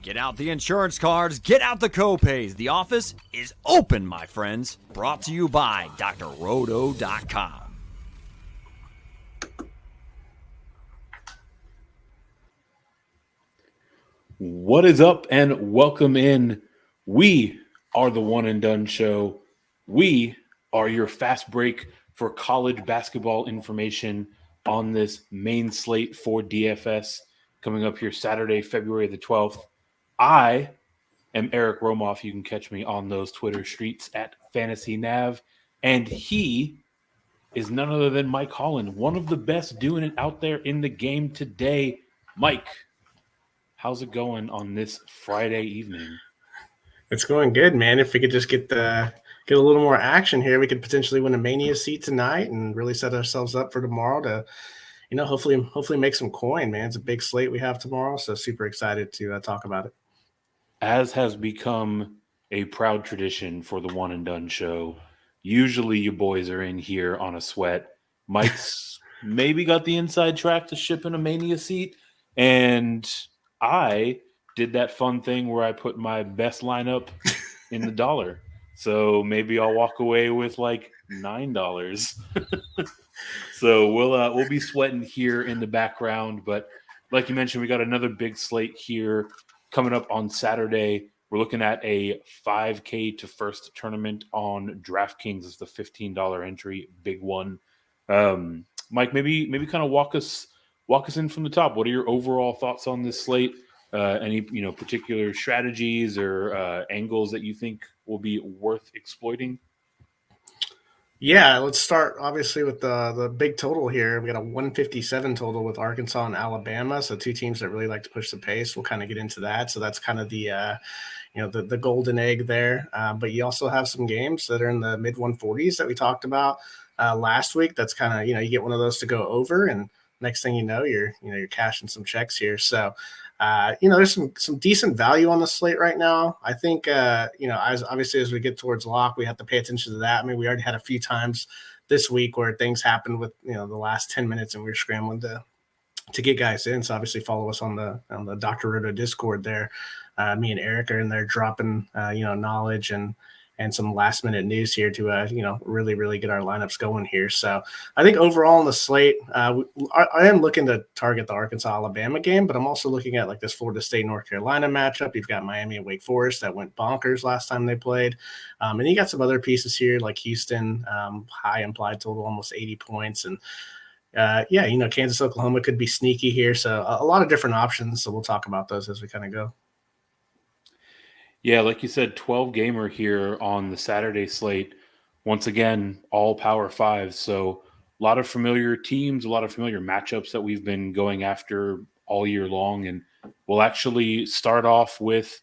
Get out the insurance cards, get out the copays. The office is open, my friends. Brought to you by drroto.com. What is up, and welcome in. We are the One and Done Show. We are your fast break for college basketball information on this main slate for DFS coming up here Saturday, February the 12th. I am Eric Romoff. You can catch me on those Twitter streets at FantasyNav. And he is none other than Mike Holland, one of the best doing it out there in the game today. Mike, how's it going on this Friday evening? It's going good, man. If we could just get a little more action here, we could potentially win a Mania seat tonight and really set ourselves up for tomorrow to, hopefully make some coin, man. It's a big slate we have tomorrow, so super excited to talk about it. As has become a proud tradition for the One and Done Show, usually you boys are in here on a sweat. Mike's maybe got the inside track to ship in a Mania seat, and I did that fun thing where I put my best lineup in the dollar. So maybe I'll walk away with like $9. So we'll be sweating here in the background. But like you mentioned, we got another big slate here coming up on Saturday. We're looking at a $5K to first tournament on DraftKings. It's the $15 entry, big one. Mike, maybe kind of walk us in from the top. What are your overall thoughts on this slate? Any particular strategies or angles that you think will be worth exploiting? Yeah, let's start obviously with the big total here. We got a 157 total with Arkansas and Alabama, so two teams that really like to push the pace. We'll kind of get into that. So that's kind of the the golden egg there. But you also have some games that are in the mid 140s that we talked about last week. That's kind of you get one of those to go over, and next thing you know, you're cashing some checks here. So there's some decent value on the slate right now. I think as we get towards lock, we have to pay attention to that. I mean, we already had a few times this week where things happened with the last 10 minutes, and we were scrambling to get guys in. So obviously follow us on the Dr. Roto Discord there. Me and Eric are in there dropping knowledge and some last minute news here to really get our lineups going here. So I think overall on the slate, I am looking to target the Arkansas Alabama game, but I'm also looking at like this Florida State North Carolina matchup. You've got Miami and Wake Forest that went bonkers last time they played, and you got some other pieces here like Houston, high implied total almost 80 points, and Kansas Oklahoma could be sneaky here. So a lot of different options. So we'll talk about those as we kind of go. Yeah, like you said, 12 gamer here on the Saturday slate. Once again, all Power Fives. So a lot of familiar teams, a lot of familiar matchups that we've been going after all year long. And we'll actually start off with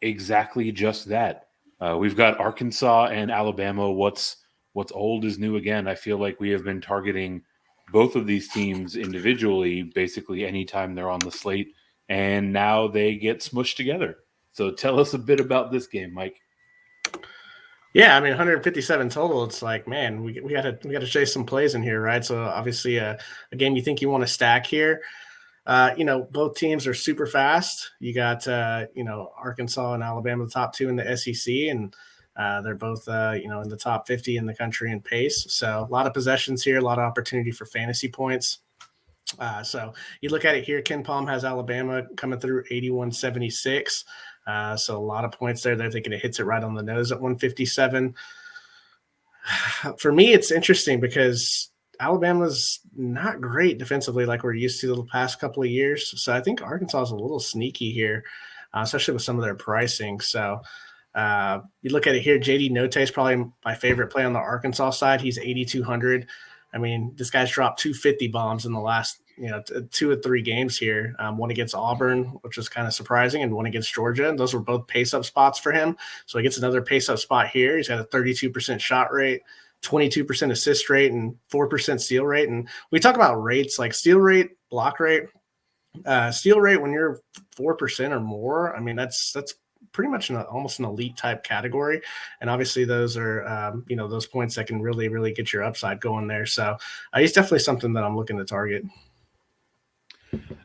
exactly just that. We've got Arkansas and Alabama. What's old is new again. I feel like we have been targeting both of these teams individually, basically anytime they're on the slate. And now they get smushed together. So tell us a bit about this game, Mike. Yeah, I mean, 157 total. It's like, man, we got to chase some plays in here, right? So obviously, a game you think you want to stack here. Both teams are super fast. You got Arkansas and Alabama, the top two in the SEC, and they're both in the top 50 in the country in pace. So a lot of possessions here, a lot of opportunity for fantasy points. So you look at it here. Ken Palm has Alabama coming through 81.76. So a lot of points there. They're thinking it hits it right on the nose at 157. For me, it's interesting because Alabama's not great defensively like we're used to the past couple of years. So I think Arkansas is a little sneaky here, especially with some of their pricing. So you look at it here, JD Note is probably my favorite play on the Arkansas side. He's 8,200. I mean, this guy's dropped 250 bombs in the last, 2 or 3 games here. One against Auburn, which is kind of surprising, and one against Georgia. And those were both pace-up spots for him. So he gets another pace-up spot here. He's got a 32% shot rate, 22% assist rate, and 4% steal rate. And we talk about rates like steal rate, block rate. Steal rate when you're 4% or more, I mean, that's pretty much almost an elite type category. And obviously those are, those points that can really get your upside going there. So he's definitely something that I'm looking to target.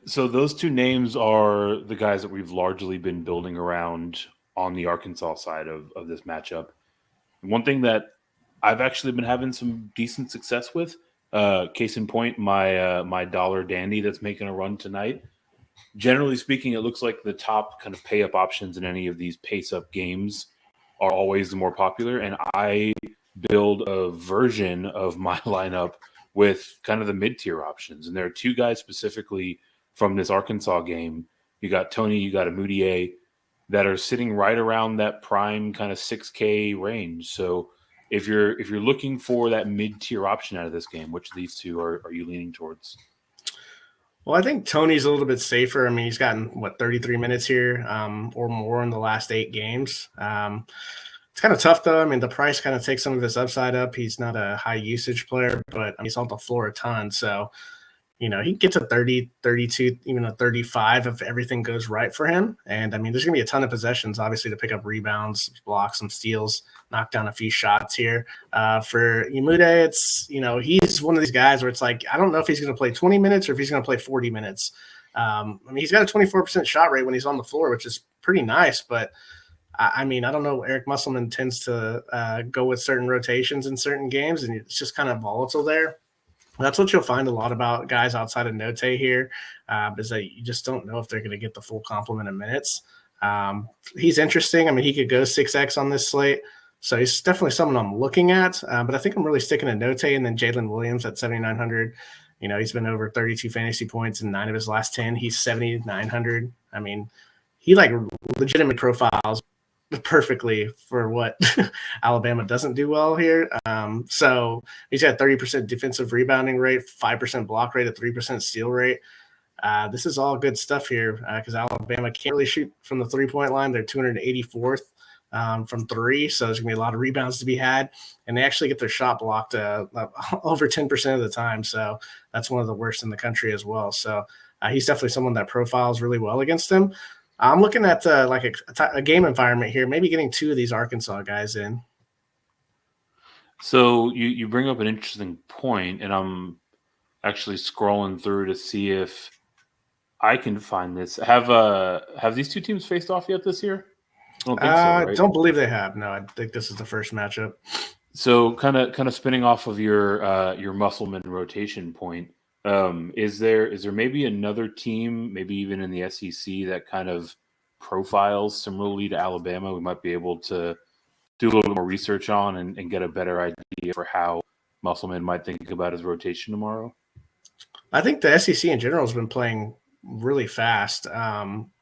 So those two names are the guys that we've largely been building around on the Arkansas side of this matchup. One thing that I've actually been having some decent success with, case in point, my dollar dandy that's making a run tonight. Generally speaking, it looks like the top kind of pay up options in any of these pace up games are always the more popular. And I build a version of my lineup with kind of the mid tier options. And there are two guys specifically from this Arkansas game. You got Tony, you got Amudier that are sitting right around that prime kind of 6K range. So if you're looking for that mid tier option out of this game, which of these two are you leaning towards? Well, I think Tony's a little bit safer. I mean, he's gotten 33 minutes here or more in the last 8 games. It's kind of tough though. I mean, the price kind of takes some of his upside up. He's not a high usage player, but he's on the floor a ton. So, he can get to 30, 32, even a 35 if everything goes right for him. And I mean, there's going to be a ton of possessions, obviously, to pick up rebounds, block some steals, knock down a few shots here. For Imude, it's, he's one of these guys where it's like, I don't know if he's going to play 20 minutes or if he's going to play 40 minutes. I mean, he's got a 24% shot rate when he's on the floor, which is pretty nice. But I mean, I don't know. Eric Musselman tends to go with certain rotations in certain games, and it's just kind of volatile there. That's what you'll find a lot about guys outside of Note here, is that you just don't know if they're going to get the full complement of minutes. He's interesting. I mean, he could go 6X on this slate, so he's definitely someone I'm looking at. But I think I'm really sticking to Note and then Jadelyn Williams at 7,900. He's been over 32 fantasy points in 9 of his last 10. He's 7,900. I mean, he legitimately profiles perfectly for what Alabama doesn't do well here. So he's got 30% defensive rebounding rate, 5% block rate, a 3% steal rate. This is all good stuff here because Alabama can't really shoot from the 3-point line. They're 284th from 3, so there's going to be a lot of rebounds to be had. And they actually get their shot blocked over 10% of the time, so that's one of the worst in the country as well. So he's definitely someone that profiles really well against them. I'm looking at a game environment here, maybe getting 2 of these Arkansas guys in. So you bring up an interesting point, and I'm actually scrolling through to see if I can find this. Have these two teams faced off yet this year? I don't think so, right? Don't believe they have. No, I think this is the first matchup. So kind of spinning off of your Musselman rotation point. Is there maybe another team, maybe even in the SEC, that kind of profiles similarly to Alabama we might be able to do a little bit more research on and get a better idea for how Musselman might think about his rotation tomorrow? I think the SEC in general has been playing really fast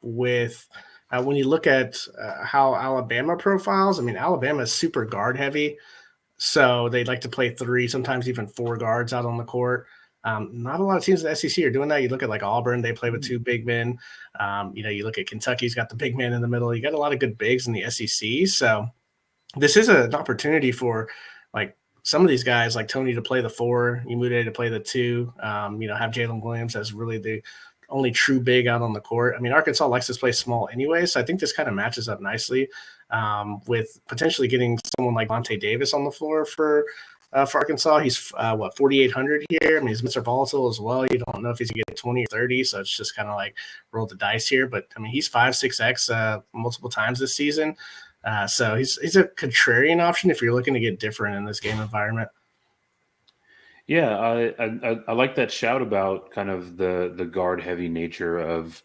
with when you look at how Alabama profiles. I mean, Alabama is super guard heavy, so they like to play 3, sometimes even 4 guards out on the court. Not a lot of teams in the SEC are doing that. You look at Auburn, they play with 2 big men. You look at Kentucky's got the big man in the middle. You got a lot of good bigs in the SEC. So this is an opportunity for some of these guys like Tony to play the 4, Imude to play the 2, have Jadelyn Williams as really the only true big out on the court. I mean, Arkansas likes to play small anyway, so I think this kind of matches up nicely with potentially getting someone like Vontae Davis on the floor for Arkansas. He's 4,800 here. I mean, his minutes are volatile as well. You don't know if he's going to get 20 or 30, so it's just kind of roll the dice here. But I mean, he's 5-6x multiple times this season, so he's a contrarian option if you're looking to get different in this game environment. Yeah, I like that shout about kind of the guard heavy nature of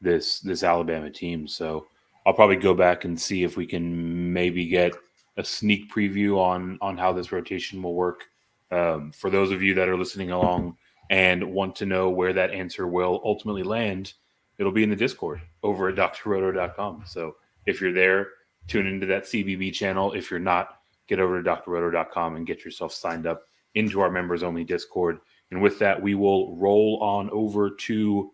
this Alabama team. So I'll probably go back and see if we can maybe get a sneak preview on how this rotation will work. For those of you that are listening along and want to know where that answer will ultimately land, it'll be in the Discord over at drroto.com. So if you're there, tune into that CBB channel. If you're not, get over to drroto.com and get yourself signed up into our members-only Discord. And with that, we will roll on over to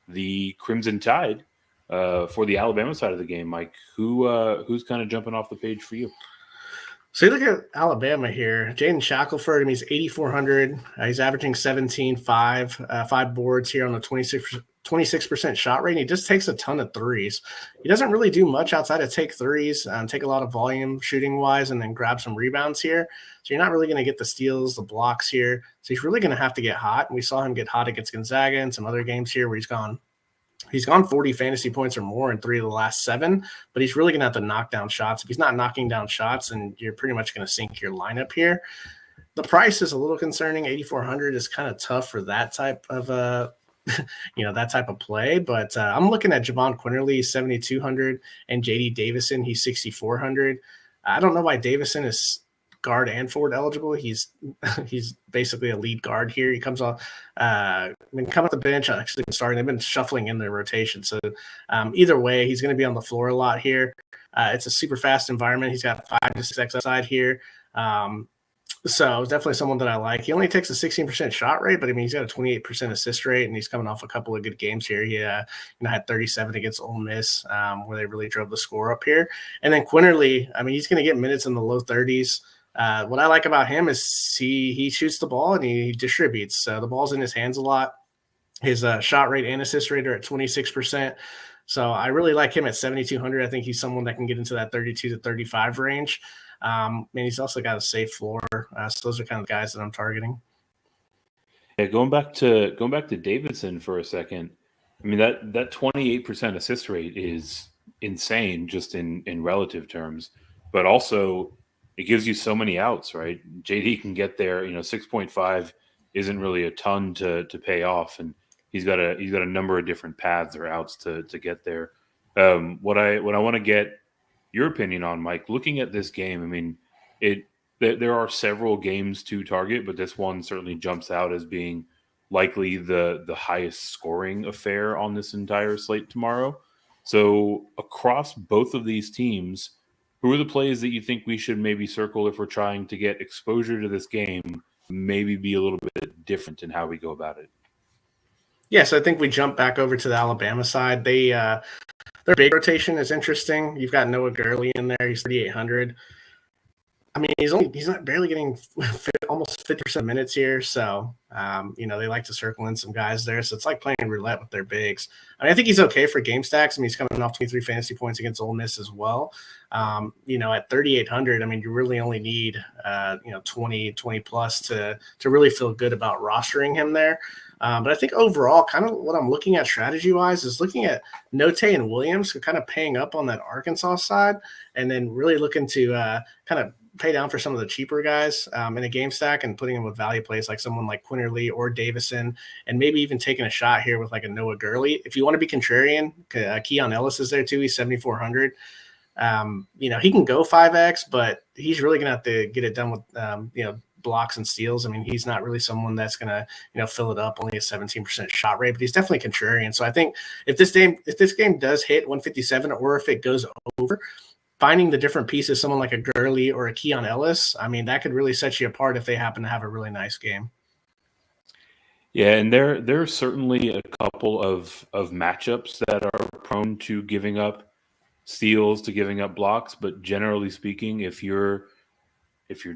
the Crimson Tide for the Alabama side of the game. Mike, who's kind of jumping off the page for you? So you look at Alabama here. Jaden Shackelford, he's 8,400. He's averaging 17, 5 boards here on a 26% 26% shot rate. And he just takes a ton of threes. He doesn't really do much outside of take threes, take a lot of volume shooting wise, and then grab some rebounds here. So you're not really going to get the steals, the blocks here. So he's really going to have to get hot. And we saw him get hot against Gonzaga and some other games here where he's gone 40 fantasy points or more in 3 of the last 7, but he's really going to have to knock down shots. If he's not knocking down shots, then you're pretty much going to sink your lineup here. The price is a little concerning. 8,400 is kind of tough for that type of that type of play. But I'm looking at Javon Quinterly, 7,200, and JD Davison, he's 6,400. I don't know why Davison is guard and forward eligible. He's basically a lead guard here. He comes off, come off the bench, actually starting. They've been shuffling in their rotation. So either way, he's going to be on the floor a lot here. It's a super fast environment. He's got 5 to 6x upside here. So definitely someone that I like. He only takes a 16% shot rate, but I mean, he's got a 28% assist rate, and he's coming off a couple of good games here. He had 37 against Ole Miss, where they really drove the score up here. And then Quinterly, I mean, he's going to get minutes in the low 30s. What I like about him is he shoots the ball and he distributes. The ball's in his hands a lot. His shot rate and assist rate are at 26%. So I really like him at 7,200. I think he's someone that can get into that 32 to 35 range. And he's also got a safe floor. So those are kind of the guys that I'm targeting. Yeah, going back to Davidson for a second. I mean, that 28% assist rate is insane just in relative terms, but also it gives you so many outs, right? JD can get there, 6.5 isn't really a ton to pay off, and he's got a number of different paths or outs to get there. What I want to get your opinion on, Mike, looking at this game, I mean, there are several games to target, but this one certainly jumps out as being likely the highest scoring affair on this entire slate tomorrow. So across both of these teams, who are the plays that you think we should maybe circle if we're trying to get exposure to this game, maybe be a little bit different in how we go about it? Yes, I think we jump back over to the Alabama side. Their big rotation is interesting. You've got Noah Gurley in there. He's 3,800. I mean, he's not barely getting almost 50% minutes here. So, they like to circle in some guys there. So it's like playing roulette with their bigs. I mean, I think he's okay for game stacks. I mean, he's coming off 23 fantasy points against Ole Miss as well. At 3,800, I mean, you really only need, 20 plus to really feel good about rostering him there. But I think overall, kind of what I'm looking at strategy-wise is looking at Note and Williams, who kind of paying up on that Arkansas side, and then really looking to kind of pay down for some of the cheaper guys in a game stack and putting them with value plays like someone like Quinterly or Davison, and maybe even taking a shot here with like a Noah Gurley. If you want to be contrarian, Keon Ellis is there too. He's 7,400. He can go 5X, but he's really going to have to get it done with, blocks and steals. I mean, he's not really someone that's going to, fill it up, only a 17% shot rate, but he's definitely contrarian. So I think if this game does hit 157 or if it goes over, finding the different pieces, someone like a Gurley or a Keon Ellis, I mean, that could really set you apart if they happen to have a really nice game. Yeah, and there are certainly a couple of matchups that are prone to giving up steals, to giving up blocks, but generally speaking, if you're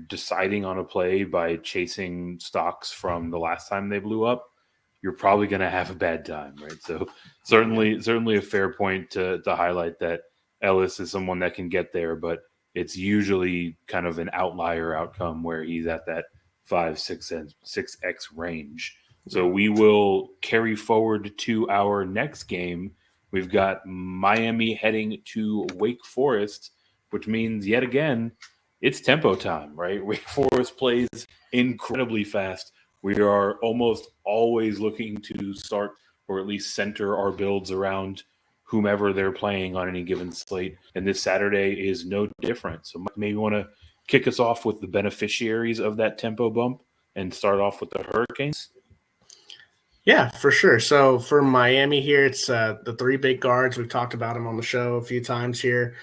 deciding on a play by chasing stocks from the last time they blew up, you're probably going to have a bad time, right? So certainly a fair point to highlight that Ellis is someone that can get there, but it's usually kind of an outlier outcome where he's at that 5-6x range. So we will carry forward to our next game. We've got Miami heading to Wake Forest, which means yet again, it's tempo time, right? Wake Forest plays incredibly fast. We are almost always looking to start or at least center our builds around whomever they're playing on any given slate. And this Saturday is no different. So maybe want to kick us off with the beneficiaries of that tempo bump and start off with the Hurricanes. Yeah, for sure. So for Miami here, it's the 3 big guards. We've talked about them on the show a few times here.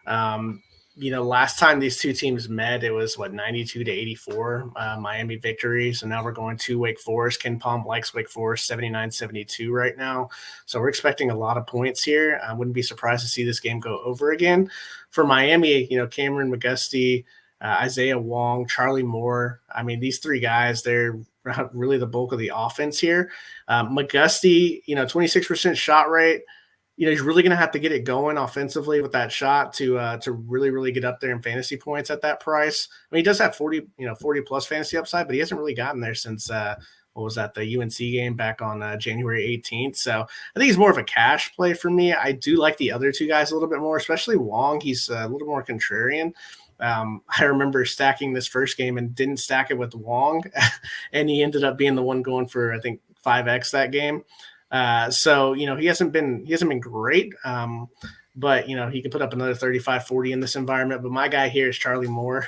Last time these two teams met, it was 92 to 84 Miami victory. So now we're going to Wake Forest. Ken Palm likes Wake Forest 79-72 right now. So we're expecting a lot of points here. I wouldn't be surprised to see this game go over again. For Miami, Cameron McGusty, Isaiah Wong, Charlie Moore. I mean, these 3 guys, they're really the bulk of the offense here. McGusty, 26% shot rate. He's really going to have to get it going offensively with that shot to really, really get up there in fantasy points at that price. I mean, he does have 40 plus fantasy upside, but he hasn't really gotten there since what was that, the UNC game back on January 18th. So I think he's more of a cash play for me. I do like the other two guys a little bit more, especially Wong. He's a little more contrarian. I remember stacking this first game and didn't stack it with Wong, and he ended up being the one going for, I think, 5x that game. So he hasn't been great, but he can put up another 35, 40 in this environment. But my guy here is Charlie Moore.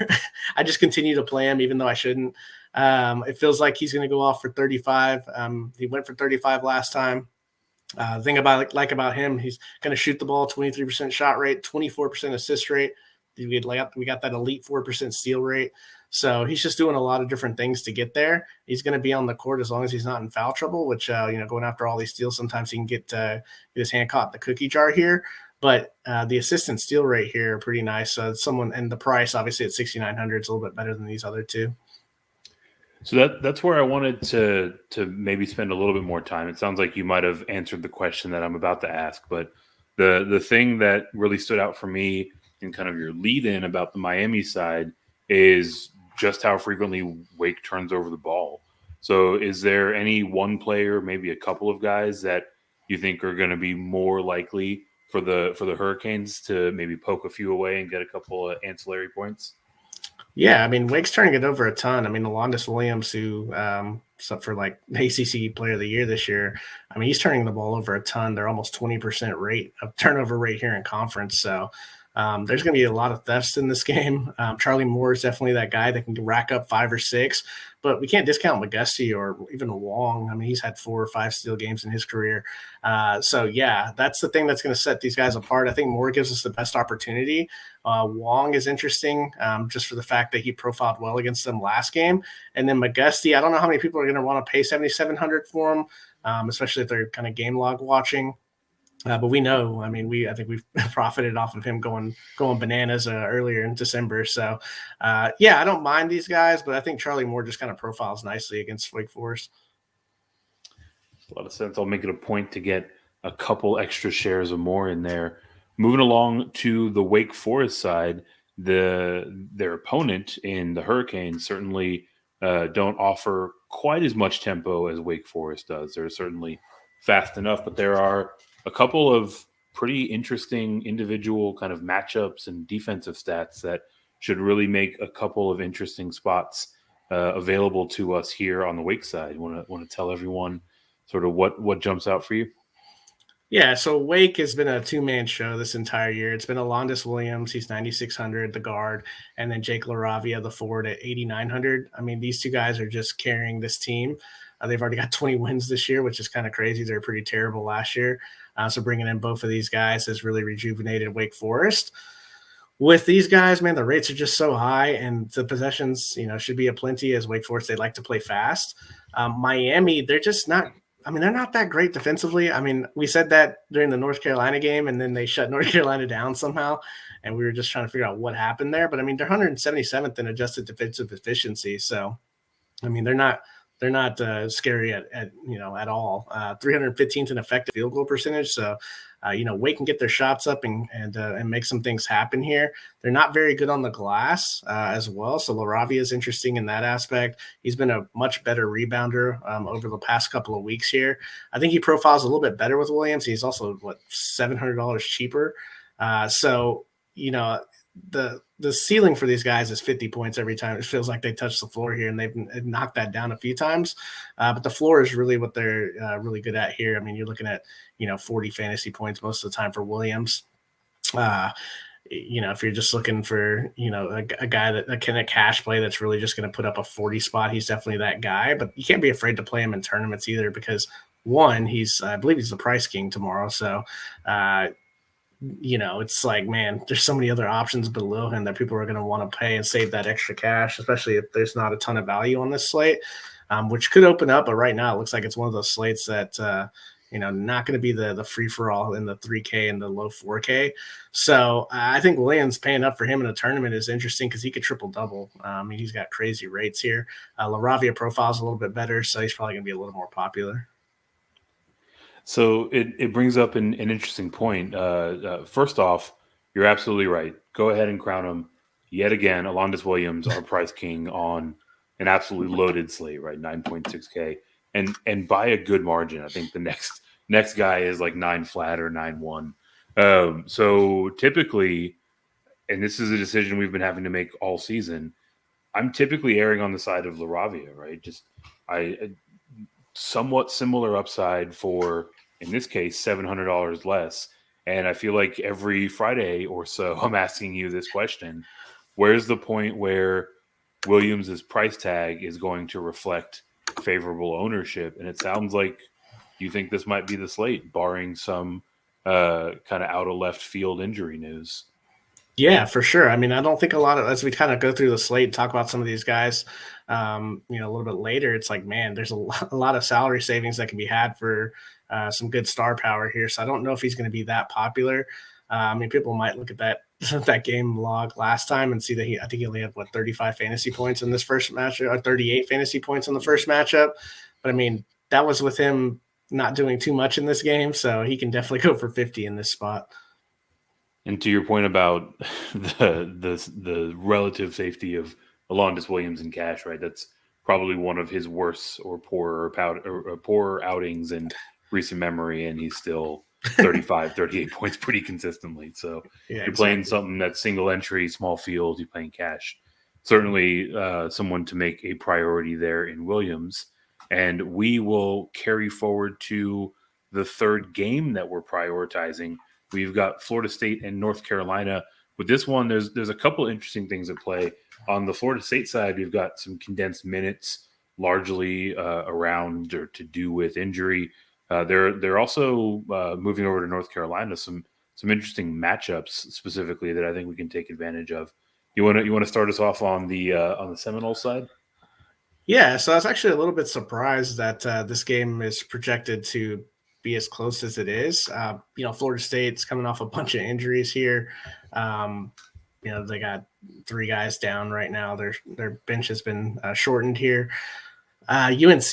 I just continue to play him, even though I shouldn't. It feels like he's going to go off for 35. He went for 35 last time. The thing about him, he's going to shoot the ball, 23% shot rate, 24% assist rate. We got that elite 4% steal rate. So he's just doing a lot of different things to get there. He's going to be on the court as long as he's not in foul trouble, which, going after all these steals, sometimes he can get his hand caught in the cookie jar here. But the assist and steal rate here are pretty nice. And the price, obviously, at 6,900 is a little bit better than these other two. So that's where I wanted to maybe spend a little bit more time. It sounds like you might have answered the question that I'm about to ask, but the thing that really stood out for me in kind of your lead-in about the Miami side is just how frequently Wake turns over the ball. So is there any one player, maybe a couple of guys that you think are going to be more likely for the Hurricanes to maybe poke a few away and get a couple of ancillary points? Yeah, I mean, Wake's turning it over a ton. I mean, Jadelyn Williams, who for like ACC Player of the Year this year, I mean, he's turning the ball over a ton. They're almost 20% rate of turnover rate here in conference. So there's going to be a lot of thefts in this game. Charlie Moore is definitely that guy that can rack up 5 or 6, but we can't discount McGusty or even Wong. I mean, he's had 4 or 5 steal games in his career. So yeah, that's the thing that's going to set these guys apart. I think Moore gives us the best opportunity. Wong is interesting just for the fact that he profiled well against them last game. And then McGusty, I don't know how many people are going to want to pay $7,700 for him, especially if they're kind of game log watching. But we know, I mean, I think we've profited off of him going bananas earlier in December. So, yeah, I don't mind these guys, but I think Charlie Moore just kind of profiles nicely against Wake Forest. A lot of sense. I'll make it a point to get a couple extra shares of Moore in there. Moving along to the Wake Forest side, their opponent in the Hurricanes certainly don't offer quite as much tempo as Wake Forest does. They're certainly fast enough, but there are a couple of pretty interesting individual kind of matchups and defensive stats that should really make a couple of interesting spots available to us here on the Wake side. Want to tell everyone sort of what jumps out for you? Yeah, so Wake has been a two-man show this entire year. It's been Jadelyn Williams, he's 9,600, the guard, and then Jake LaRavia, the forward, at 8,900. I mean, these two guys are just carrying this team. They've already got 20 wins this year, which is kind of crazy. They're pretty terrible last year. So bringing in both of these guys has really rejuvenated Wake Forest. With these guys, man, the rates are just so high, and the possessions, should be aplenty. As Wake Forest, they like to play fast. Miami, they're just not. I mean, they're not that great defensively. I mean, we said that during the North Carolina game, and then they shut North Carolina down somehow, and we were just trying to figure out what happened there. But I mean, they're 177th in adjusted defensive efficiency. So, I mean, they're not scary at all. 315th in effective field goal percentage. So, Wake can get their shots up and make some things happen here. They're not very good on the glass as well. So LaRavia is interesting in that aspect. He's been a much better rebounder over the past couple of weeks here. I think he profiles a little bit better with Williams. He's also $700 cheaper. So, the ceiling for these guys is 50 points every time. It feels like they touch the floor here, and they've knocked that down a few times. But the floor is really what they're really good at here. I mean, you're looking at, 40 fantasy points most of the time for Williams. If you're just looking for, a guy that can a cash play that's really just going to put up a 40 spot, he's definitely that guy. But you can't be afraid to play him in tournaments either because, one, I believe he's the price king tomorrow. So, it's like, man, there's so many other options below him that people are going to want to pay and save that extra cash, especially if there's not a ton of value on this slate, which could open up. But right now it looks like it's one of those slates that, not going to be the free-for-all in the 3K and the low 4K. So I think Williams paying up for him in a tournament is interesting because he could triple-double. He's got crazy rates here. LaRavia profile is a little bit better, so he's probably going to be a little more popular. So it brings up an interesting point. First off, you're absolutely right. Go ahead and crown him yet again. Alondes Williams, our prize king on an absolutely loaded slate, right? 9.6K. And by a good margin. I think the next guy is like 9 flat or 9-1. So typically, and this is a decision we've been having to make all season, I'm typically erring on the side of LaRavia, right? Just somewhat similar upside for, in this case, $700 less. And I feel like every Friday or so, I'm asking you this question: where's the point where Williams's price tag is going to reflect favorable ownership? And it sounds like you think this might be the slate, barring some kind of out of left field injury news. Yeah, for sure. I don't think a lot of, as we kind of go through the slate and talk about some of these guys, a little bit later, it's like, man, there's a lot of salary savings that can be had for some good star power here. So I don't know if he's going to be that popular. People might look at that game log last time and see that I think he only had 35 fantasy points in this first matchup, or 38 fantasy points in the first matchup. But that was with him not doing too much in this game. So he can definitely go for 50 in this spot. And to your point about the relative safety of Alondes Williams in cash, right? That's probably one of his worst or poorer outings in recent memory, and he's still 35, 38 points pretty consistently. So you're playing something that's single entry, small field, you're playing cash. Certainly someone to make a priority there in Williams. And we will carry forward to the third game that we're prioritizing. We've got Florida State and North Carolina. With this one, there's a couple interesting things at play. On the Florida State side, we've got some condensed minutes, largely around or to do with injury. They're also moving over to North Carolina. Some interesting matchups specifically that I think we can take advantage of. You want to start us off on the Seminoles side? Yeah, so I was actually a little bit surprised that this game is projected to be as close as it is. Florida State's coming off a bunch of injuries here. They got 3 guys down right now. Their bench has been shortened here. UNC,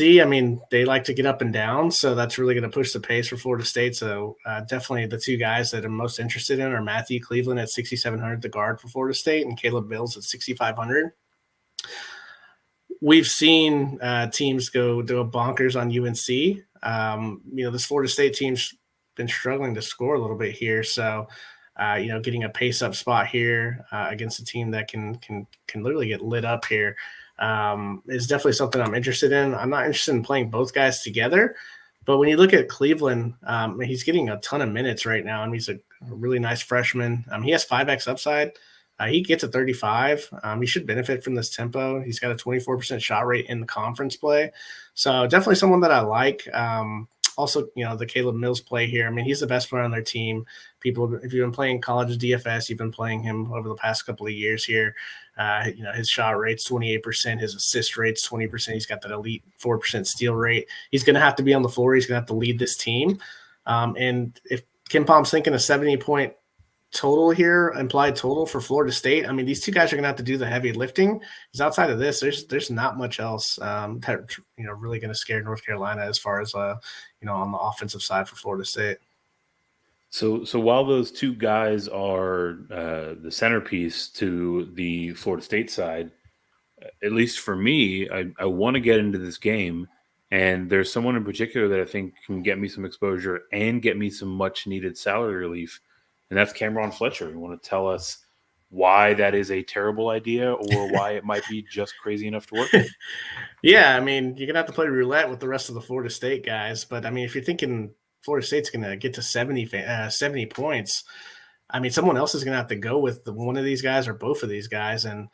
they like to get up and down, so that's really going to push the pace for Florida State. So definitely the 2 guys that I'm most interested in are Matthew Cleveland at 6,700, the guard for Florida State, and Caleb Mills at 6,500. We've seen teams go bonkers on UNC. This Florida State team's been struggling to score a little bit here. So, getting a pace up spot here against a team that can literally get lit up here is definitely something I'm interested in. I'm not interested in playing both guys together, but when you look at Cleveland, he's getting a ton of minutes right now. He's a really nice freshman. He has 5X upside. He gets a 35. He should benefit from this tempo. He's got a 24% shot rate in the conference play. So definitely someone that I like. Also, the Caleb Mills play here. He's the best player on their team. People, if you've been playing college DFS, you've been playing him over the past couple of years here. His shot rate's 28%. His assist rate's 20%. He's got that elite 4% steal rate. He's going to have to be on the floor. He's going to have to lead this team. And if Kim Palm's thinking a 70-point total here, implied total for Florida State, these 2 guys are going to have to do the heavy lifting. Because outside of this, there's not much else that really going to scare North Carolina as far as on the offensive side for Florida State. So while those 2 guys are the centerpiece to the Florida State side, at least for me, I want to get into this game, and there's someone in particular that I think can get me some exposure and get me some much needed salary relief. And that's Cameron Fletcher. You want to tell us why that is a terrible idea or why it might be just crazy enough to work? Yeah, you're going to have to play roulette with the rest of the Florida State guys. But, if you're thinking Florida State's going to get to 70 points, someone else is going to have to go with one of these guys or both of these guys. And,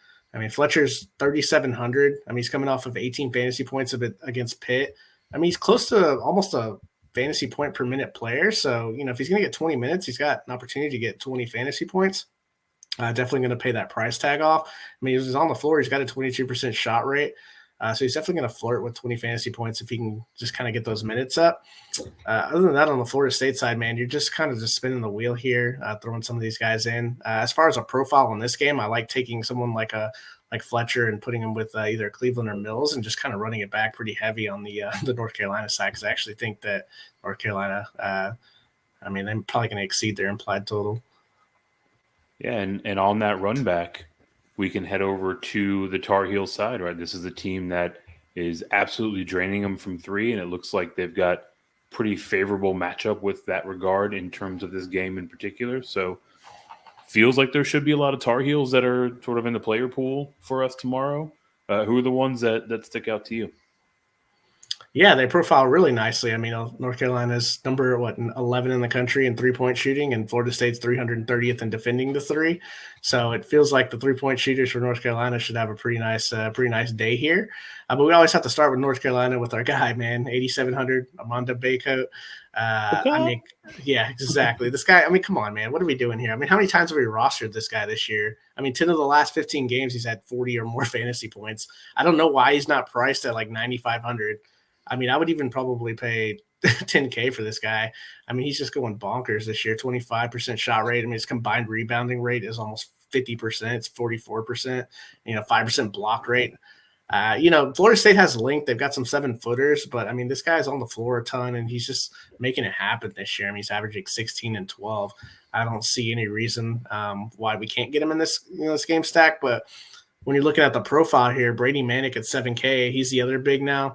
Fletcher's 3,700. He's coming off of 18 fantasy points against Pitt. He's close to almost a fantasy point per minute player. So, if he's going to get 20 minutes, he's got an opportunity to get 20 fantasy points. Definitely going to pay that price tag off. He's on the floor. He's got a 22% shot rate. So he's definitely going to flirt with 20 fantasy points if he can just kind of get those minutes up. Other than that, on the Florida State side, man, you're just kind of just spinning the wheel here, throwing some of these guys in. As far as a profile in this game, I like taking someone like Fletcher and putting him with either Cleveland or Mills and just kind of running it back pretty heavy on the North Carolina side, because I actually think that North Carolina, they're probably going to exceed their implied total. Yeah, and on that run back, we can head over to the Tar Heels side, right? This is a team that is absolutely draining them from three, and it looks like they've got pretty favorable matchup with that regard in terms of this game in particular. So feels like there should be a lot of Tar Heels that are sort of in the player pool for us tomorrow. Who are the ones that stick out to you? Yeah, they profile really nicely. I mean, North Carolina's number 11 in the country in 3-point shooting, and Florida State's 330th in defending the three. So it feels like the 3-point shooters for North Carolina should have a pretty nice day here. But we always have to start with North Carolina with our guy, man, 8,700 Armando Baycoat. Yeah, exactly. This guy. I mean, come on, man. What are we doing here? I mean, how many times have we rostered this guy this year? I mean, 10 of the last 15 games, he's had 40 or more fantasy points. I don't know why he's not priced at like 9,500. I mean, I would even probably pay $10K for this guy. I mean, he's just going bonkers this year. 25% shot rate. I mean, his combined rebounding rate is almost 50%. It's 44%. 5% block rate. Florida State has length. They've got some 7-footers, but I mean, this guy's on the floor a ton, and he's just making it happen this year. I mean, he's averaging 16 and 12. I don't see any reason why we can't get him in this game stack. But when you're looking at the profile here, Brady Manick at 7K, he's the other big now.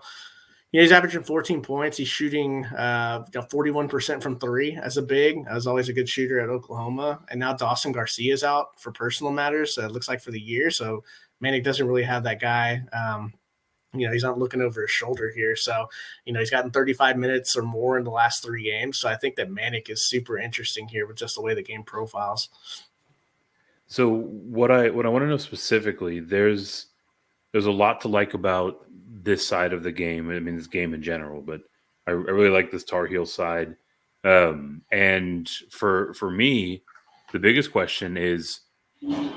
He's averaging 14 points. He's shooting 41% from three as a big. As always a good shooter at Oklahoma. And now Dawson Garcia's out for personal matters. It looks like for the year. So Manick doesn't really have that guy. He's not looking over his shoulder here. So, he's gotten 35 minutes or more in the last 3 games. So I think that Manick is super interesting here with just the way the game profiles. So what I want to know specifically, there's a lot to like about this side of the game. I mean, this game in general, but I really like this Tar Heel side. And for me, the biggest question is,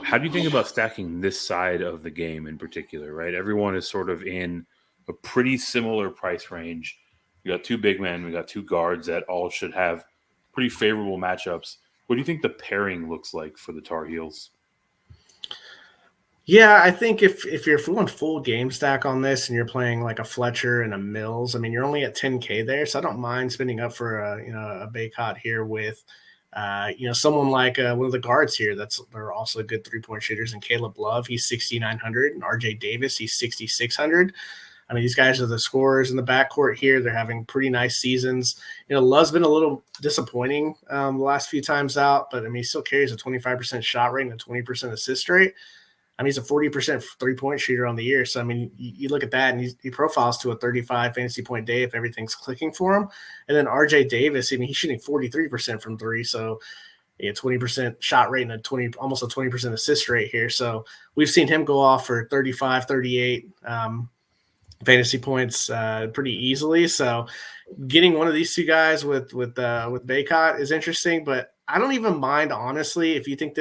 how do you think about stacking this side of the game in particular, right? Everyone is sort of in a pretty similar price range. We got 2 big men, we got 2 guards that all should have pretty favorable matchups. What do you think the pairing looks like for the Tar Heels? Yeah, I think if you're going full game stack on this and you're playing like a Fletcher and a Mills, I mean, you're only at 10K there, so I don't mind spending up for a Baycott here with someone like one of the guards here they're also good 3-point shooters, and Caleb Love, he's 6,900, and RJ Davis, he's 6,600. I mean, these guys are the scorers in the backcourt here. They're having pretty nice seasons. Love's been a little disappointing the last few times out, but I mean, he still carries a 25% shot rate and a 20% assist rate. I mean, he's a 40% 3-point shooter on the year. So, I mean, you look at that, and he profiles to a 35 fantasy point day if everything's clicking for him. And then RJ Davis, I mean, he's shooting 43% from 3. So, 20% shot rate and almost a 20% assist rate here. So, we've seen him go off for 35, 38 fantasy points pretty easily. So, getting one of these 2 guys with Baycott is interesting, but I don't even mind, honestly, if you think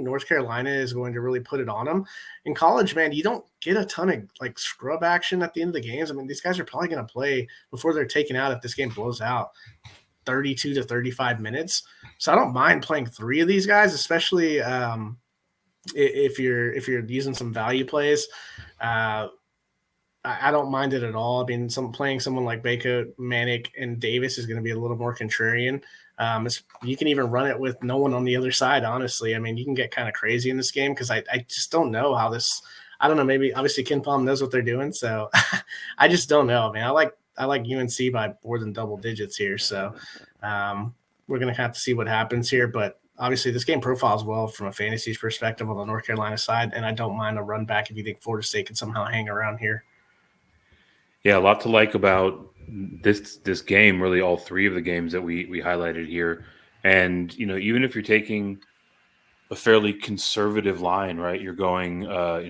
North Carolina is going to really put it on them. In college, man, you don't get a ton of like scrub action at the end of the games. I mean, these guys are probably going to play before they're taken out if this game blows out 32 to 35 minutes. So I don't mind playing 3 of these guys, especially if you're using some value plays. I don't mind it at all. I mean, playing someone like Baycoat, Manick, and Davis is going to be a little more contrarian. You can even run it with no one on the other side, honestly. I mean, you can get kind of crazy in this game because I just don't know how this – I don't know. Maybe obviously Ken Palm knows what they're doing, so I just don't know, man. I like UNC by more than double digits here, so we're going to have to see what happens here. But obviously this game profiles well from a fantasy perspective on the North Carolina side, and I don't mind a run back if you think Florida State can somehow hang around here. Yeah, a lot to like about this game, really all 3 of the games that we highlighted here. And, even if you're taking a fairly conservative line, right, you're going,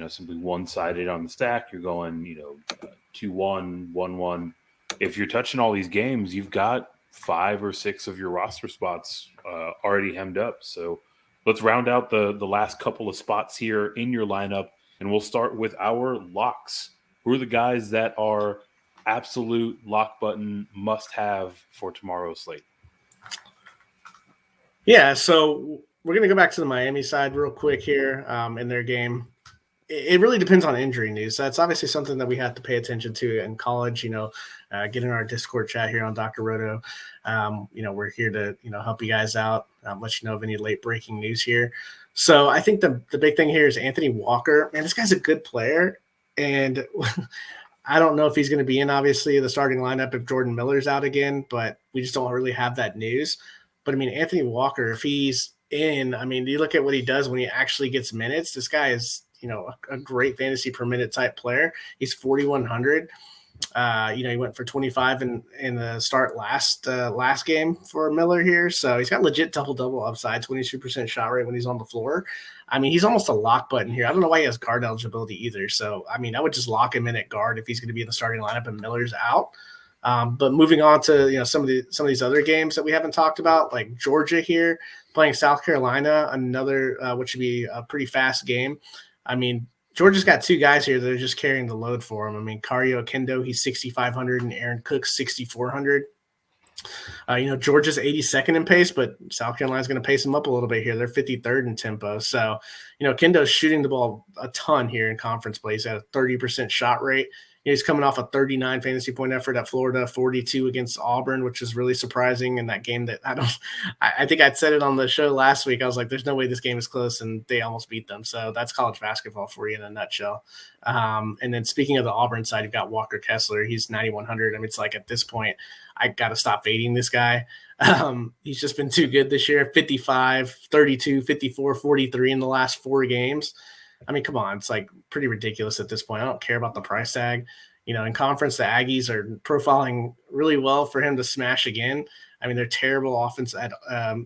simply one-sided on the stack, you're going, 2-1, 1-1. If you're touching all these games, you've got 5 or 6 of your roster spots already hemmed up. So let's round out the last couple of spots here in your lineup, and we'll start with our locks Who are the guys that are absolute lock button must have for tomorrow's slate? Yeah, so we're going to go back to the Miami side real quick here in their game. It really depends on injury news. That's obviously something that we have to pay attention to in college. Get in our Discord chat here on Dr. Roto. We're here to help you guys out, let you know of any late breaking news here. So I think the big thing here is Anthony Walker. Man, this guy's a good player, and I don't know if he's going to be in obviously the starting lineup if Jordan Miller's out again, but we just don't really have that news. But I mean, Anthony Walker, if he's in, I mean, you look at what he does when he actually gets minutes. This guy is a great fantasy per minute type player. He's 4,100. He went for 25 in the start last game for Miller here. So he's got legit double upside, 22% shot rate when he's on the floor. I mean, he's almost a lock button here. I don't know why he has guard eligibility either. So, I mean, I would just lock him in at guard if he's going to be in the starting lineup and Miller's out. But moving on to some of these other games that we haven't talked about, like Georgia here playing South Carolina, another which should be a pretty fast game. I mean, Georgia's got two guys here that are just carrying the load for him. I mean, Kario Kendo, he's 6,500, and Aaron Cook's 6,400. Georgia's 82nd in pace, but South Carolina's going to pace them up a little bit here. They're 53rd in tempo. So, Kendo's shooting the ball a ton here in conference play. He's at a 30% shot rate. He's coming off a 39 fantasy point effort at Florida, 42 against Auburn, which is really surprising in that game that I think I'd said it on the show last week. I was like, there's no way this game is close, and they almost beat them. So that's college basketball for you in a nutshell. And then speaking of the Auburn side, you've got Walker Kessler. He's 9,100. I mean, it's like at this point, I got to stop fading this guy. He's just been too good this year, 55, 32, 54, 43 in the last 4 games. I mean, come on. It's like pretty ridiculous at this point. I don't care about the price tag. In conference, the Aggies are profiling really well for him to smash again. I mean, they're terrible offense at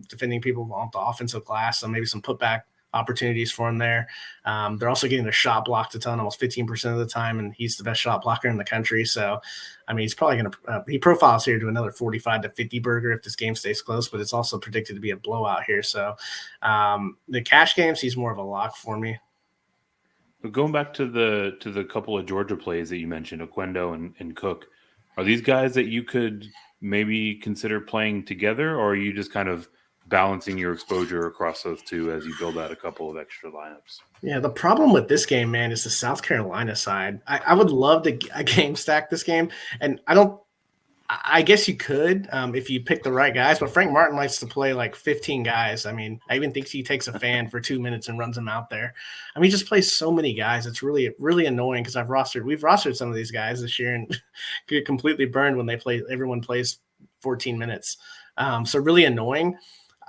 defending people off the offensive glass, so maybe some putback opportunities for him there. They're also getting their shot blocked a ton, almost 15% of the time, and he's the best shot blocker in the country. So, I mean, he's probably going to he profiles here to another 45 to 50 burger if this game stays close, but it's also predicted to be a blowout here. So, the cash games, he's more of a lock for me. But going back to the couple of Georgia plays that you mentioned, Oquendo and Cook, are these guys that you could maybe consider playing together, or are you just kind of balancing your exposure across those two as you build out a couple of extra lineups? Yeah, the problem with this game, man, is the South Carolina side. I would love to game stack this game, and I guess you could if you pick the right guys, but Frank Martin likes to play like 15 guys. I mean, I even think he takes a fan for 2 minutes and runs them out there. I mean, he just plays so many guys. It's really, really annoying because we've rostered some of these guys this year and get completely burned when everyone plays 14 minutes. So really annoying.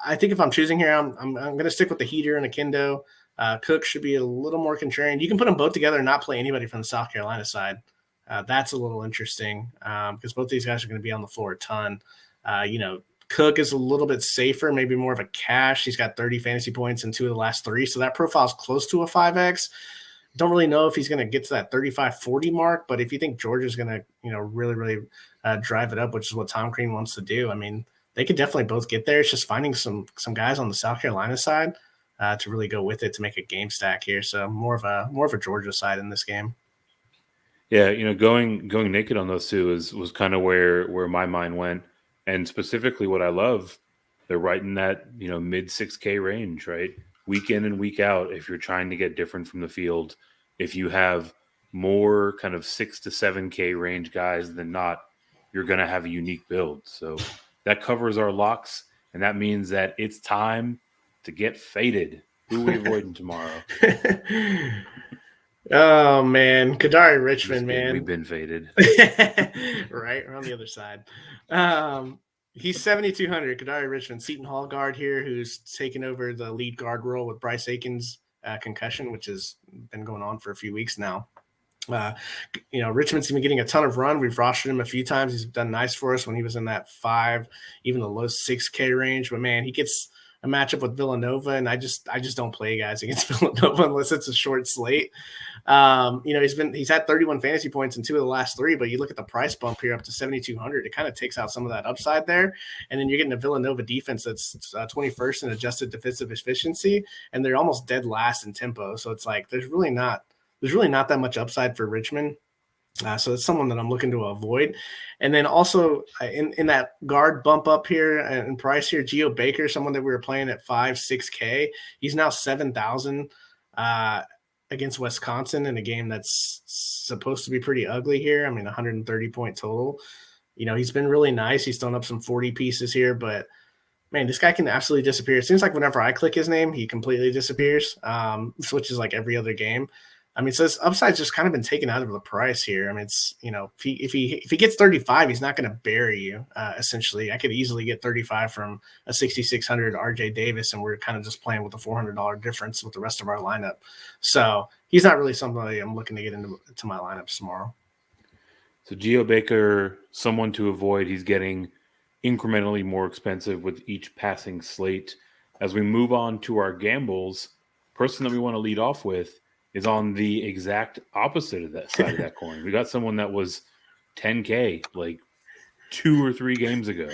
I think if I'm choosing here, I'm going to stick with the heater and a Kendo. Cook should be a little more contrarian. You can put them both together and not play anybody from the South Carolina side. That's a little interesting because both these guys are going to be on the floor a ton. Cook is a little bit safer, maybe more of a cash. He's got 30 fantasy points in 2 of the last 3, so that profile is close to a 5X. Don't really know if he's going to get to that 35-40 mark, but if you think Georgia's going to, really, really drive it up, which is what Tom Crean wants to do, I mean, they could definitely both get there. It's just finding some guys on the South Carolina side to really go with it to make a game stack here. So more of a Georgia side in this game. Yeah, going naked on those two was kind of where my mind went, and specifically what I love, they're right in that mid 6K range, right? Week in and week out. If you're trying to get different from the field, if you have more kind of 6 to 7K range guys than not, you're going to have a unique build. So that covers our locks, and that means that it's time to get faded. Who are we avoiding tomorrow? Oh, man. Kadari Richmond, man. We've been faded. Right? We're on the other side. He's 7,200. Kadari Richmond, Seton Hall guard here, who's taken over the lead guard role with Bryce Aikens' concussion, which has been going on for a few weeks now. Richmond's been getting a ton of run. We've rostered him a few times. He's done nice for us when he was in that 5, even the low 6K range. But, man, he gets a matchup with Villanova, and I just don't play guys against Villanova unless it's a short slate. He's had 31 fantasy points in 2 of the last 3, but you look at the price bump here up to 7,200, it kind of takes out some of that upside there. And then you're getting a Villanova defense that's 21st in adjusted defensive efficiency, and they're almost dead last in tempo. So it's like there's really not that much upside for Richmond. So it's someone that I'm looking to avoid. And then also in that guard bump up here in price here, Geo Baker, someone that we were playing at 6K. He's now 7,000 against Wisconsin in a game that's supposed to be pretty ugly here. I mean, 130-point total. He's been really nice. He's thrown up some 40 pieces here, but man, this guy can absolutely disappear. It seems like whenever I click his name, he completely disappears, switches like every other game. I mean, so his upside's just kind of been taken out of the price here. I mean, it's, if he gets 35, he's not going to bury you, essentially. I could easily get 35 from a 6,600 RJ Davis, and we're kind of just playing with a $400 difference with the rest of our lineup. So he's not really somebody I'm looking to get into my lineups tomorrow. So Geo Baker, someone to avoid. He's getting incrementally more expensive with each passing slate. As we move on to our gambles, person that we want to lead off with is on the exact opposite of that side of that coin. We got someone that was 10K like 2 or 3 games ago,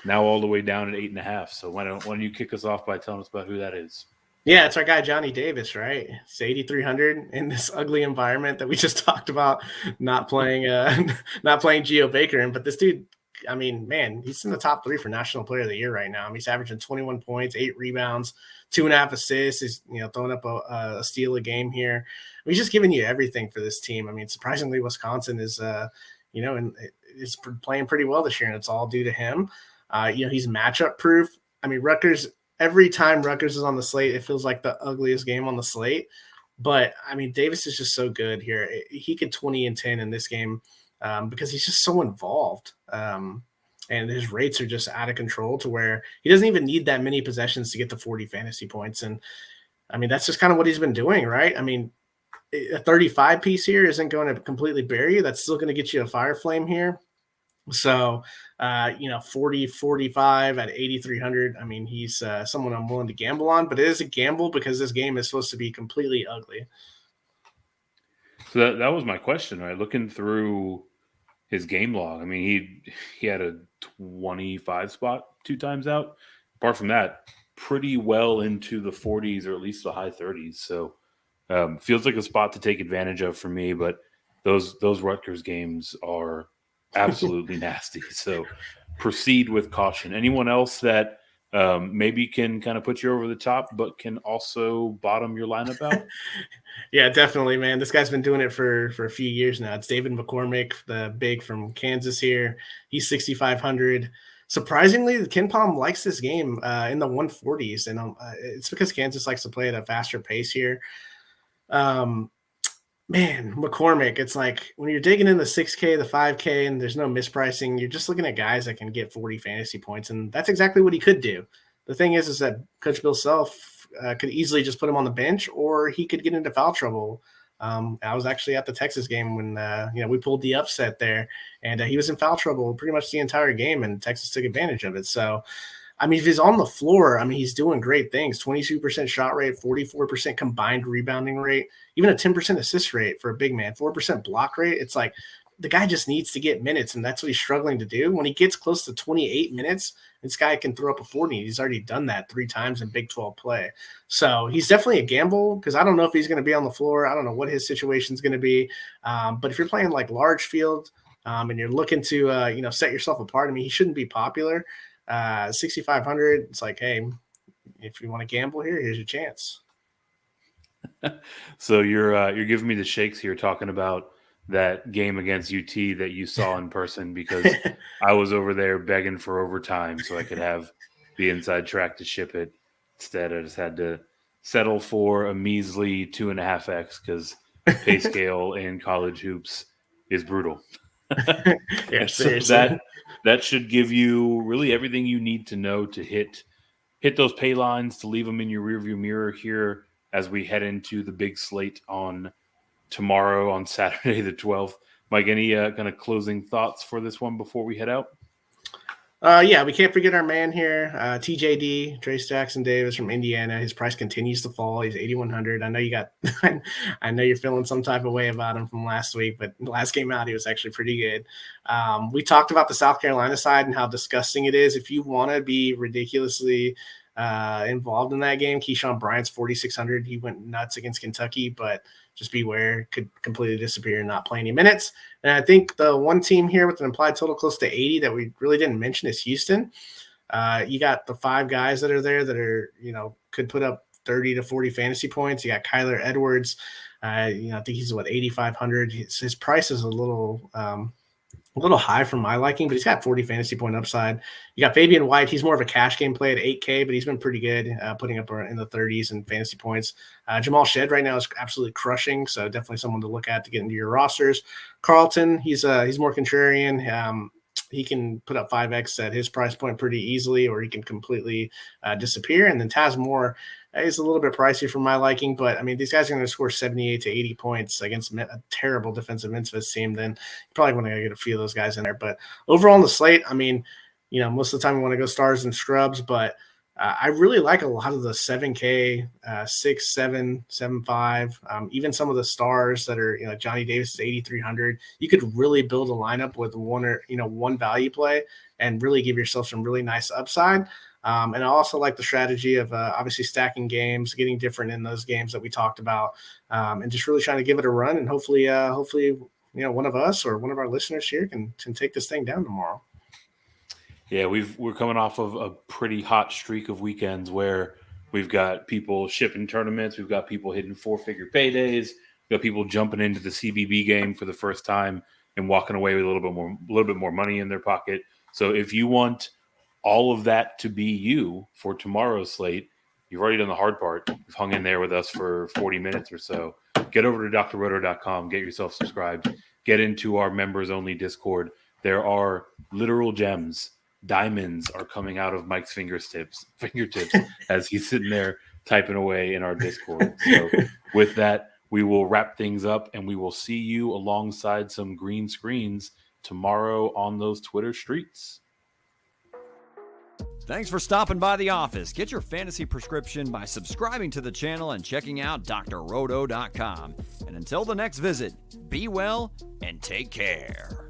now all the way down at 8.5. So why don't you kick us off by telling us about who that is? Yeah, it's our guy Johnny Davis, right? It's 8,300 in this ugly environment that we just talked about, not playing Geo Baker in. But this dude, I mean, man, he's in the top 3 for National Player of the Year right now. I mean, he's averaging 21 points, 8 rebounds, 2.5 assists. He's throwing up a steal a game here. I mean, he's just giving you everything for this team. I mean, surprisingly, Wisconsin is and is playing pretty well this year, and it's all due to him. He's matchup proof. I mean, Rutgers. Every time Rutgers is on the slate, it feels like the ugliest game on the slate. But, I mean, Davis is just so good here. He could 20 and 10 in this game because he's just so involved. And his rates are just out of control to where he doesn't even need that many possessions to get to 40 fantasy points. And, I mean, that's just kind of what he's been doing, right? I mean, a 35 piece here isn't going to completely bury you. That's still going to get you a fire flame here. So, 40, 45 at 8,300. I mean, he's someone I'm willing to gamble on, but it is a gamble because this game is supposed to be completely ugly. So that was my question, right? Looking through his game log, I mean, he had a 25 spot 2 times out. Apart from that, pretty well into the 40s or at least the high 30s. So feels like a spot to take advantage of for me, but those Rutgers games are absolutely nasty. So proceed with caution. Anyone else that maybe can kind of put you over the top, but can also bottom your lineup out? Yeah, definitely, man. This guy's been doing it for a few years now. It's David McCormick, the big from Kansas here. He's 6,500. Surprisingly, the KenPom likes this game in the 140s, and it's because Kansas likes to play at a faster pace here. Man, McCormick, it's like when you're digging in the 6K, the 5K, and there's no mispricing, you're just looking at guys that can get 40 fantasy points, and that's exactly what he could do. The thing is that Coach Bill Self could easily just put him on the bench, or he could get into foul trouble. I was actually at the Texas game when we pulled the upset there, and he was in foul trouble pretty much the entire game, and Texas took advantage of it. So, I mean, if he's on the floor, I mean, he's doing great things. 22% shot rate, 44% combined rebounding rate, even a 10% assist rate for a big man, 4% block rate. It's like the guy just needs to get minutes, and that's what he's struggling to do. When he gets close to 28 minutes, this guy can throw up a 40. He's already done that 3 times in Big 12 play. So he's definitely a gamble because I don't know if he's going to be on the floor. I don't know what his situation is going to be. But if you're playing like large field and you're looking to, set yourself apart, I mean, he shouldn't be popular. 6,500. It's like, hey, if you want to gamble here, here's your chance. So you're giving me the shakes here, talking about that game against UT that you saw in person, because I was over there begging for overtime so I could have the inside track to ship it. Instead, I just had to settle for a measly 2.5x because pay scale in college hoops is brutal. Yeah, so that should give you really everything you need to know to hit those pay lines, to leave them in your rearview mirror here as we head into the big slate on tomorrow, on Saturday the 12th. Mike, any kind of closing thoughts for this one before we head out? Yeah, we can't forget our man here, TJD, Trace Jackson Davis from Indiana. His price continues to fall. He's 8,100. I know I know you're feeling some type of way about him from last week, but the last game out, he was actually pretty good. We talked about the South Carolina side and how disgusting it is. If you want to be ridiculously involved in that game. Keyshawn Bryant's 4,600. He went nuts against Kentucky, but just beware, could completely disappear and not play any minutes. And I think the one team here with an implied total close to 80 that we really didn't mention is Houston. You got the 5 guys that are there that are, could put up 30 to 40 fantasy points. You got Kyler Edwards. I think he's 8,500. His price is a little high for my liking, but he's got 40 fantasy point upside. You got Fabian White. He's more of a cash game play at 8K, but he's been pretty good, putting up in the 30s in fantasy points. Jamal Shedd right now is absolutely crushing, so definitely someone to look at to get into your rosters. Carlton, he's more contrarian. He can put up 5X at his price point pretty easily, or he can completely disappear. And then Taz Moore is a little bit pricey for my liking, but I mean, these guys are going to score 78 to 80 points against a terrible defensive Memphis team. Then you probably want to get a few of those guys in there. But overall on the slate, I mean, most of the time we want to go stars and scrubs, but I really like a lot of the 7K, 6, 7, 7.5, even some of the stars that are, Johnny Davis is 8,300. You could really build a lineup with one value play and really give yourself some really nice upside. And I also like the strategy of obviously stacking games, getting different in those games that we talked about, and just really trying to give it a run. And hopefully, one of us or one of our listeners here can take this thing down tomorrow. Yeah, we're coming off of a pretty hot streak of weekends where we've got people shipping tournaments, we've got people hitting 4-figure paydays, we've got people jumping into the CBB game for the first time and walking away with a little bit more money in their pocket. So if you want all of that to be you for tomorrow's slate, you've already done the hard part. You've hung in there with us for 40 minutes or so. Get over to drroto.com, get yourself subscribed, get into our members-only Discord. There are literal gems. Diamonds are coming out of Mike's fingertips as he's sitting there typing away in our Discord. So with that, we will wrap things up, and we will see you alongside some green screens tomorrow on those Twitter streets. Thanks for stopping by the office. Get your fantasy prescription by subscribing to the channel and checking out drroto.com. And until the next visit, be well and take care.